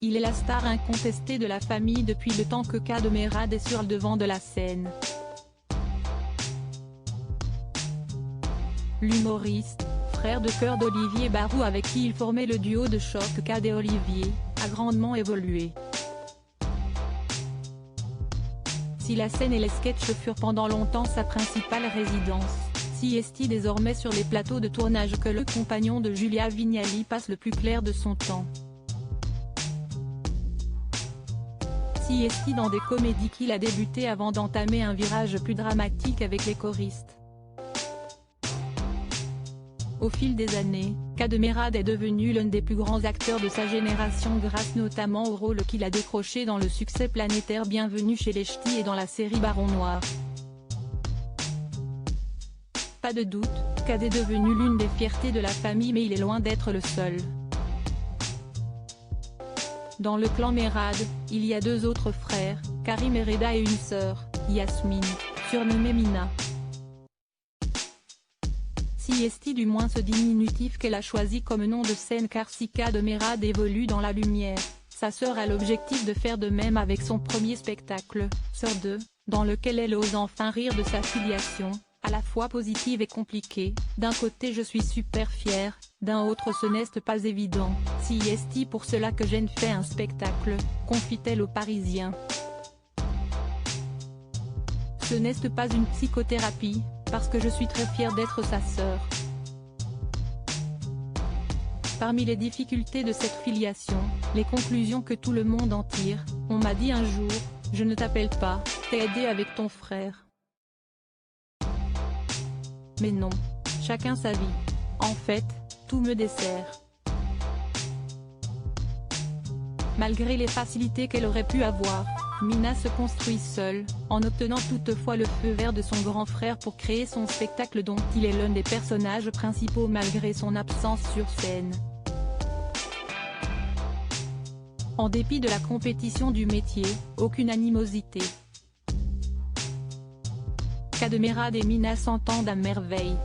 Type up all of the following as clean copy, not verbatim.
Il est la star incontestée de la famille depuis le temps que Cadmerade est sur le devant de la scène. L'humoriste, frère de cœur d'Olivier Barou avec qui il formait le duo de choc Cad et Olivier, a grandement évolué. Si la scène et les sketchs furent pendant longtemps sa principale résidence, si est-il désormais sur les plateaux de tournage que le compagnon de Julia Vignali passe le plus clair de son temps. Si est-il dans des comédies qu'il a débuté avant d'entamer un virage plus dramatique avec les choristes. Au fil des années, Cadmerade est devenu l'un des plus grands acteurs de sa génération grâce notamment au rôle qu'il a décroché dans le succès planétaire Bienvenue chez les Ch'tis et dans la série Baron Noir. Pas de doute, Cad est devenu l'une des fiertés de la famille mais il est loin d'être le seul. Dans le clan Merade, il y a deux autres frères, Karim et Reda et une sœur, Yasmine, surnommée Mina. Si est du moins ce diminutif qu'elle a choisi comme nom de scène car si Cadmerade évolue dans la lumière, sa sœur a l'objectif de faire de même avec son premier spectacle, Sœur 2, dans lequel elle ose enfin rire de sa filiation, à la fois positive et compliquée. D'un côté je suis super fière, d'un autre ce n'est pas évident, si est pour cela que j'ai fait un spectacle, confie-t-elle aux Parisiens. Ce n'est pas une psychothérapie, parce que je suis très fière d'être sa sœur. Parmi les difficultés de cette filiation, les conclusions que tout le monde en tire, on m'a dit un jour, je ne t'appelle pas, t'es aidé avec ton frère. Mais non, chacun sa vie. En fait, tout me dessert. Malgré les facilités qu'elle aurait pu avoir, Mina se construit seule, en obtenant toutefois le feu vert de son grand frère pour créer son spectacle dont il est l'un des personnages principaux malgré son absence sur scène. En dépit de la compétition du métier, aucune animosité. Cadmerade et Mina s'entendent à merveille.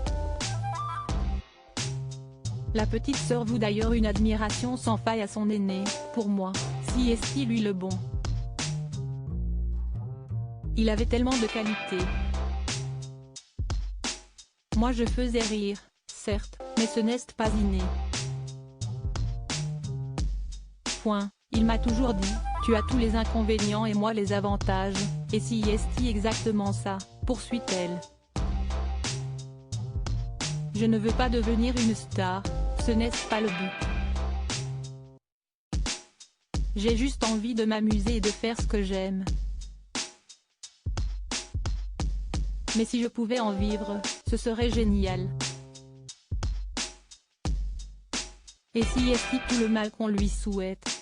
La petite sœur voue d'ailleurs une admiration sans faille à son aîné, pour moi, si est lui le bon. Il avait tellement de qualités. Moi je faisais rire, certes, mais ce n'est pas inné. Point, il m'a toujours dit, tu as tous les inconvénients et moi les avantages, et si est exactement ça, poursuit-elle. Je ne veux pas devenir une star, ce n'est pas le but. J'ai juste envie de m'amuser et de faire ce que j'aime. Mais si je pouvais en vivre, ce serait génial. Et si est tout le mal qu'on lui souhaite.